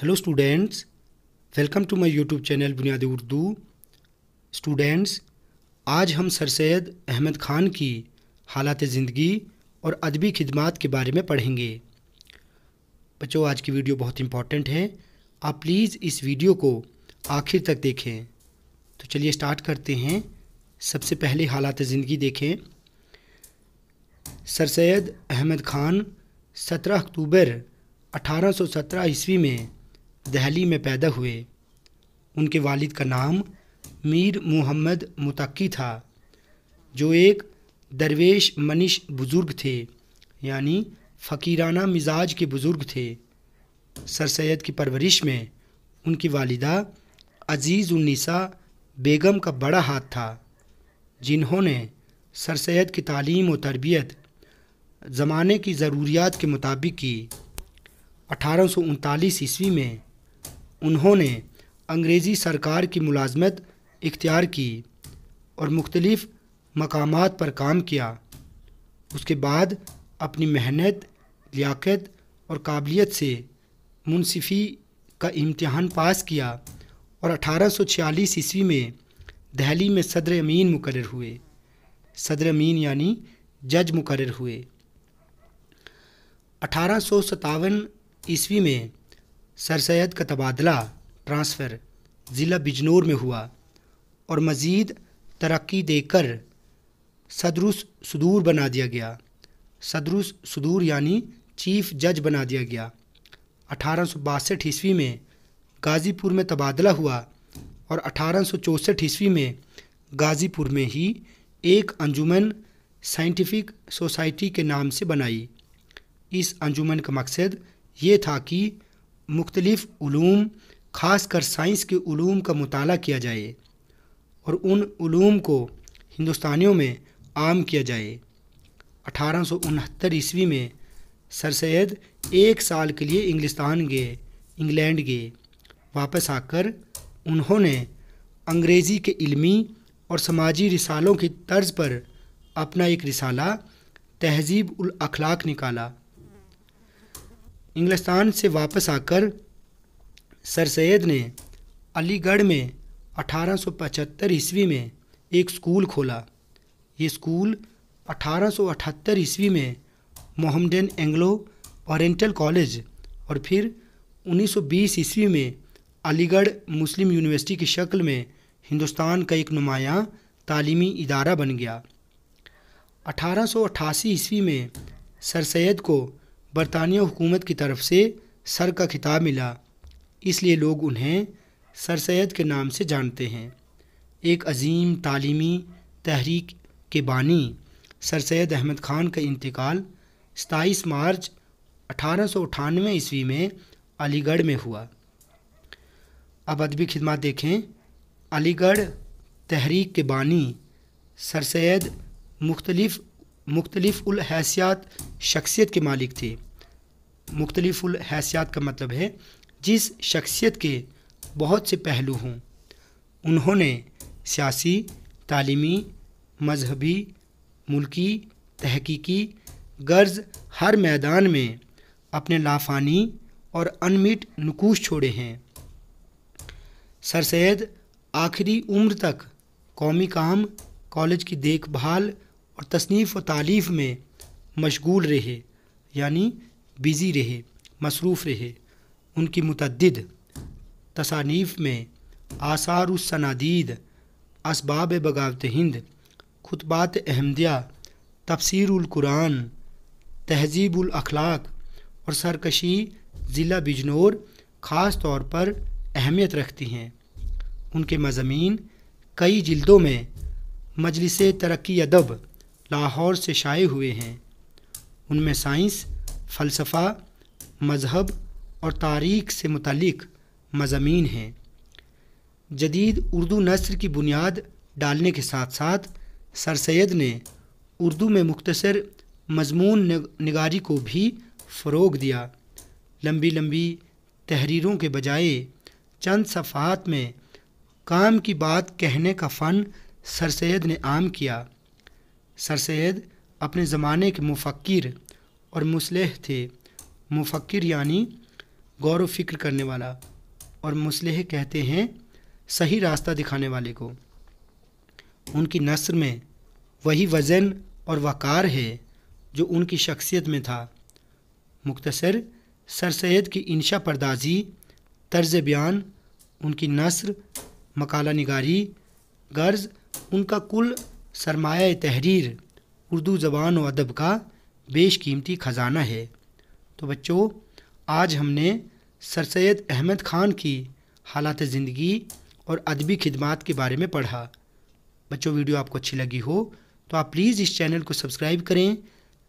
Hello students, welcome to my YouTube channel Buniyadi Urdu. Students, आज हम sir Syed Ahmad Khan की हालात ज़िंदगी और अदबी खिदमात के बारे में पढ़ेंगे। बच्चों, आज की वीडियो बहुत इंपॉर्टेंट है, आप प्लीज़ इस वीडियो को आखिर तक देखें। तो चलिए स्टार्ट करते हैं। सबसे पहले हालात ज़िंदगी देखें। सर सैयद अहमद ख़ान 17 अक्टूबर 1817 ईस्वी में दिल्ली में पैदा हुए। उनके वालिद का नाम मीर मोहम्मद मुतक्की था, जो एक दरवेश मनीष बुज़ुर्ग थे, यानी फ़कीराना मिजाज के बुज़ुर्ग थे। सर सैयद की परवरिश में उनकी वालिदा अज़ीज़ उन्निसा बेगम का बड़ा हाथ था, जिन्होंने सर सैयद की तालीम और तरबियत ज़माने की ज़रूरियात के मुताबिक की। 1839 ईस्वी में उन्होंने अंग्रेज़ी सरकार की मुलाजमत इख्तियार की और मुख्तलिफ़ मकामात पर काम किया। उसके बाद अपनी मेहनत, लियाकत और काबिलियत से मुंसिफ़ी का इम्तिहान पास किया और 1846 ईस्वी में दिल्ली में सदर अमीन मुकर्रर हुए। सदर अमीन यानी जज मुकर्रर हुए। 1857 ईस्वी में सर सैयद का तबादला ट्रांसफ़र ज़िला बिजनौर में हुआ और मज़ीद तरक्की देकर सदरुस सुदूर बना दिया गया। सदरुस सुदूर यानी चीफ़ जज बना दिया गया। 1862 ईस्वी में गाज़ीपुर में तबादला हुआ और 1864 ईस्वी में गाज़ीपुर में ही एक अंजुमन साइंटिफिक सोसाइटी के नाम से बनाई। इस अंजुमन का मकसद ये था कि मुख्तलिफ़ उलूम, ख़ासकर साइंस के उलूम का मुताला किया जाए और उन उलूम को हिंदुस्तानियों में आम किया जाए। 1869 ईस्वी में सर सैयद एक साल के लिए इंग्लैंड गए। वापस आकर उन्होंने अंग्रेज़ी के इल्मी और समाजी रिसालों की तर्ज पर अपना एक रिसाला तहज़ीब उल अखलाक निकाला। इंग्लिस्तान से वापस आकर सर सैयद ने अलीगढ़ में 1875 ईस्वी में एक स्कूल खोला। ये स्कूल 1878 ईस्वी में मोहम्मदन एंग्लो ओरिएंटल कॉलेज और फिर 1920 ईस्वी में अलीगढ़ मुस्लिम यूनिवर्सिटी की शक्ल में हिंदुस्तान का एक नुमायाँ तालीमी इदारा बन गया। 1888 ईस्वी में सर सैयद को बरतानिया हुकूमत की तरफ से सर का खिताब मिला, इसलिए लोग उन्हें सर सैयद के नाम से जानते हैं। एक अजीम तालीमी तहरीक के बानी सर सैयद अहमद ख़ान का इंतकाल 27 मार्च 1898 ईस्वी में अलीगढ़ में हुआ। अब अदबी खिदमत देखें। अलीगढ़ तहरीक के बानी सर सैयद मुख्तलिफ़ उल हैसियत शख्सियत के मालिक थे। मुख्तलिफ़ उल हैसियत का मतलब है जिस शख्सियत के बहुत से पहलू हों। उन्होंने सियासी, तालीमी, मजहबी, मुल्की, तहकीकी गर्ज हर मैदान में अपने लाफानी और अनमिट नुकूश छोड़े हैं। सर सैयद आखिरी उम्र तक कौमी काम, कॉलेज की देखभाल और तसनीफ़ व तालीफ़ में मशगूल रहे, यानी बिज़ी रहे, मसरूफ़ रहे। उनकी मुतअद्दिद तसानीफ़ में आसार उस सनादीद, असबाब बगावत हिंद, खुतबात अहमदिया, तफसीर उल कुरान, तहज़ीब उल अखलाक और सरकशी ज़िला बिजनौर ख़ास तौर पर अहमियत रखती हैं। उनके मज़ामीन कई जिल्दों में मजलिस तरक्की अदब लाहौर से शाये हुए हैं। उनमें साइंस, फ़लसफ़ा, मज़हब और तारीख़ से मुतल्लिक़ मज़ामीन हैं। जदीद उर्दू नस्र की बुनियाद डालने के साथ साथ सर सैयद ने उर्दू में मुख्तसर मज़मून निगारी को भी फ़रोग़ दिया। लंबी लंबी तहरीरों के बजाय चंद सफ़हात में काम की बात कहने का फ़न सर सैयद ने आम किया। सर सैयद अपने ज़माने के मुफ़क्किर और मुस्लिह थे। मुफ़क्किर यानी غور و فکر کرنے والا، اور مصلح کہتے ہیں صحیح راستہ دکھانے والے کو۔ ان کی نثر میں وہی وزن اور وقار ہے جو ان کی شخصیت میں تھا۔ مختصر سر سید کی انشا پردازی، طرز بیان، ان کی نثر، مقالہ نگاری، غرض ان کا کل سرمایہ تحریر اردو زبان و ادب کا بیش قیمتی خزانہ ہے۔ تو بچوں، آج ہم نے سر سید احمد خان کی حالات زندگی اور ادبی خدمات کے بارے میں پڑھا۔ بچوں، ویڈیو آپ کو اچھی لگی ہو تو آپ پلیز اس چینل کو سبسکرائب کریں،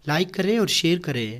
لائک کریں اور شیئر کریں۔